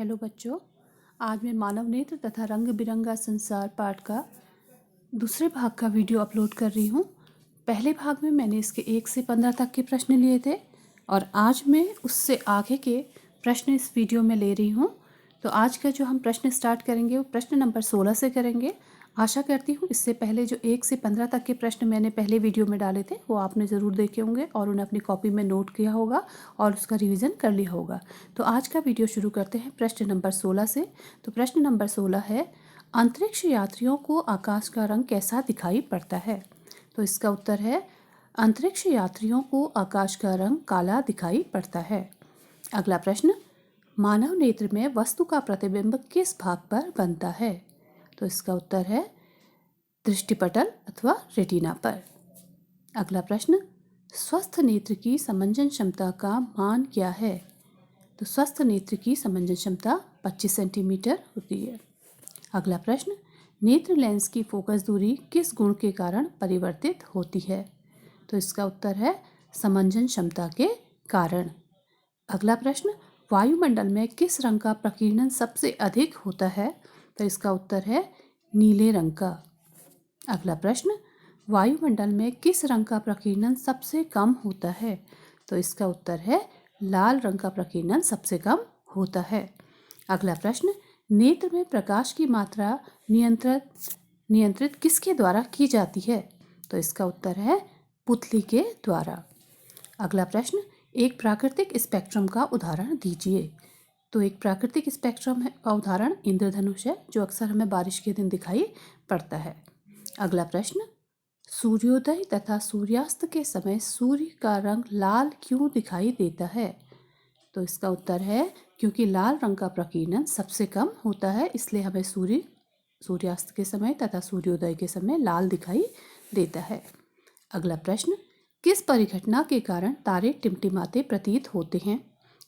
Hello बच्चों, आज मैं मानव नेत्र तथा रंग बिरंगा संसार पाठ का दूसरे भाग का वीडियो अपलोड कर रही हूँ। पहले भाग में मैंने इसके 1 से 15 तक के प्रश्न लिए थे और आज मैं उससे आगे के प्रश्न इस वीडियो में ले रही हूँ। तो आज का जो हम प्रश्न स्टार्ट करेंगे वो प्रश्न नंबर 16 से करेंगे। आशा करती हूँ इससे पहले जो 1 से 15 तक के प्रश्न मैंने पहले वीडियो में डाले थे वो आपने ज़रूर देखे होंगे और उन्हें अपनी कॉपी में नोट किया होगा और उसका रिवीजन कर लिया होगा। तो आज का वीडियो शुरू करते हैं प्रश्न नंबर 16 से। तो प्रश्न नंबर 16 है, अंतरिक्ष यात्रियों को आकाश का रंग कैसा दिखाई पड़ता है? तो इसका उत्तर है, अंतरिक्ष यात्रियों को आकाश का रंग काला दिखाई पड़ता है। अगला प्रश्न, मानव नेत्र में वस्तु का प्रतिबिंब किस भाग पर बनता है? तो इसका उत्तर है दृष्टिपटल अथवा रेटिना पर। अगला प्रश्न, स्वस्थ नेत्र की समंजन क्षमता का मान क्या है? तो स्वस्थ नेत्र की समंजन क्षमता 25 सेंटीमीटर होती है। अगला प्रश्न, नेत्र लेंस की फोकस दूरी किस गुण के कारण परिवर्तित होती है? तो इसका उत्तर है समंजन क्षमता के कारण। अगला प्रश्न, वायुमंडल में किस रंग का प्रकीर्णन सबसे अधिक होता है? तो इसका उत्तर है नीले रंग का। अगला प्रश्न, वायुमंडल में किस रंग का प्रकीर्णन सबसे कम होता है? तो इसका उत्तर है लाल रंग का प्रकीर्णन सबसे कम होता है। अगला प्रश्न, नेत्र में प्रकाश की मात्रा नियंत्रित किसके द्वारा की जाती है? तो इसका उत्तर है पुतली के द्वारा। अगला प्रश्न, एक प्राकृतिक स्पेक्ट्रम का उदाहरण दीजिए। तो एक प्राकृतिक स्पेक्ट्रम का उदाहरण इंद्रधनुष है जो अक्सर हमें बारिश के दिन दिखाई पड़ता है। अगला प्रश्न, सूर्योदय तथा सूर्यास्त के समय सूर्य का रंग लाल क्यों दिखाई देता है? तो इसका उत्तर है क्योंकि लाल रंग का प्रकीर्णन सबसे कम होता है, इसलिए हमें सूर्यास्त के समय तथा सूर्योदय के समय लाल दिखाई देता है। अगला प्रश्न, किस परिघटना के कारण तारे टिमटिमाते प्रतीत होते हैं?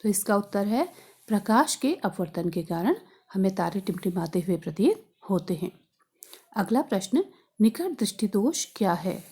तो इसका उत्तर है प्रकाश के अपवर्तन के कारण हमें तारे टिमटिमाते हुए प्रतीत होते हैं। अगला प्रश्न, निकट दृष्टि दोष क्या है?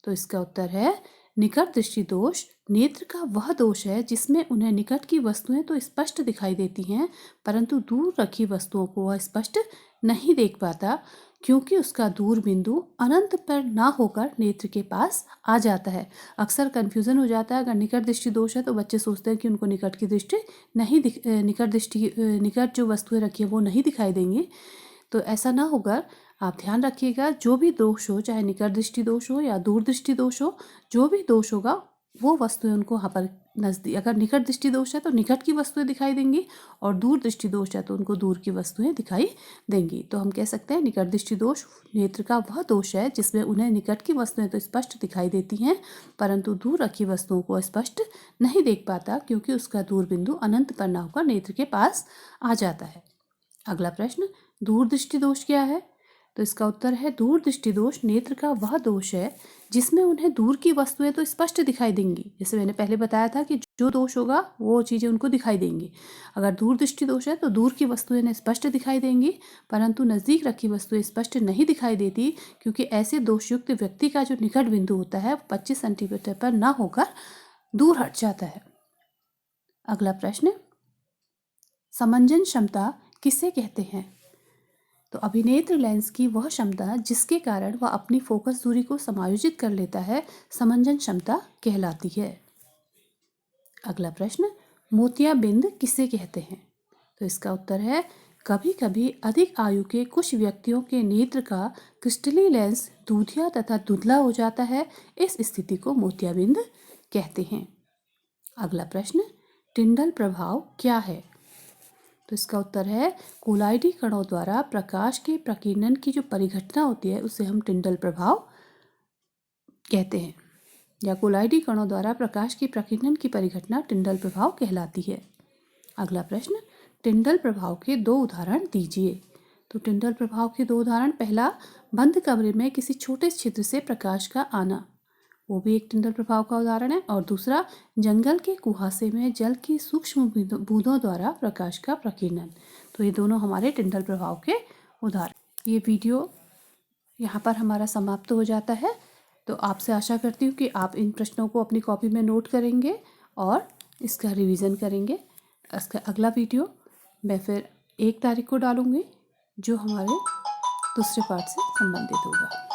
तो इसका उत्तर है निकट दृष्टि दोष नेत्र का वह दोष है जिसमें उन्हें निकट की वस्तुएं तो स्पष्ट दिखाई देती हैं परंतु दूर रखी वस्तुओं को वह स्पष्ट नहीं देख पाता क्योंकि उसका दूर बिंदु अनंत पर ना होकर नेत्र के पास आ जाता है। अक्सर कन्फ्यूज़न हो जाता है, अगर निकट दृष्टि दोष है तो बच्चे सोचते हैं कि उनको निकट की दृष्टि नहीं निकट जो वस्तुएं रखी हैं वो नहीं दिखाई देंगी। तो ऐसा ना होकर आप ध्यान रखिएगा, जो भी दोष हो, चाहे निकट दृष्टि दोष हो या दूर दृष्टि दोष हो, जो भी दोष होगा वो वस्तुएं उनको वहाँ पर नज़दीक, अगर निकट दृष्टि दोष है तो निकट की वस्तुएं दिखाई देंगी और दूर दृष्टि दोष है तो उनको दूर की वस्तुएं दिखाई देंगी। तो हम कह सकते हैं निकट दृष्टि दोष नेत्र का वह दोष है जिसमें उन्हें निकट की वस्तुएं तो स्पष्ट दिखाई देती हैं परंतु दूर रखी वस्तुओं को स्पष्ट नहीं देख पाता क्योंकि उसका दूर बिंदु अनंत पर ना होकर नेत्र के पास आ जाता है। अगला प्रश्न, दूर दृष्टि दोष क्या है? तो इसका उत्तर है दूर दृष्टि दोष नेत्र का वह दोष है जिसमें उन्हें दूर की वस्तुएं तो स्पष्ट दिखाई देंगी। जैसे मैंने पहले बताया था कि जो दोष होगा वो चीज़ें उनको दिखाई देंगी। अगर दूर दृष्टि दोष है तो दूर की वस्तुएं उन्हें स्पष्ट दिखाई देंगी परंतु नज़दीक रखी वस्तुएं स्पष्ट नहीं दिखाई देती क्योंकि ऐसे दोषयुक्त व्यक्ति का जो निकट बिंदु होता है 25 सेंटीमीटर पर ना होकर दूर हट जाता है। अगला प्रश्न, समंजन क्षमता किसे कहते हैं? तो अभिनेत्र लेंस की वह क्षमता जिसके कारण वह अपनी फोकस दूरी को समायोजित कर लेता है समंजन क्षमता कहलाती है। अगला प्रश्न, मोतियाबिंद किसे कहते हैं? तो इसका उत्तर है कभी कभी अधिक आयु के कुछ व्यक्तियों के नेत्र का क्रिस्टली लेंस दूधिया तथा धुंधला हो जाता है, इस स्थिति को मोतियाबिंद कहते हैं। अगला प्रश्न, टिंडल प्रभाव क्या है? तो इसका उत्तर है कोलाइडी कणों द्वारा प्रकाश के प्रकीर्णन की जो परिघटना होती है उसे हम टिंडल प्रभाव कहते हैं, या कोलाइडी कणों द्वारा प्रकाश के प्रकीर्णन की परिघटना टिंडल प्रभाव कहलाती है। अगला प्रश्न, टिंडल प्रभाव के 2 उदाहरण दीजिए। तो टिंडल प्रभाव के 2 उदाहरण, पहला बंद कमरे में किसी छोटे छिद्र से प्रकाश का आना, वो भी एक टिंडल प्रभाव का उदाहरण है, और दूसरा जंगल के कुहासे में जल की सूक्ष्म बूंदों द्वारा प्रकाश का प्रकीर्णन। तो ये दोनों हमारे टिंडल प्रभाव के उदाहरण। ये वीडियो यहाँ पर हमारा समाप्त हो जाता है। तो आपसे आशा करती हूँ कि आप इन प्रश्नों को अपनी कॉपी में नोट करेंगे और इसका रिवीजन करेंगे। इसका अगला वीडियो मैं फिर 1 तारीख को डालूँगी जो हमारे दूसरे पार्ट से संबंधित होगा।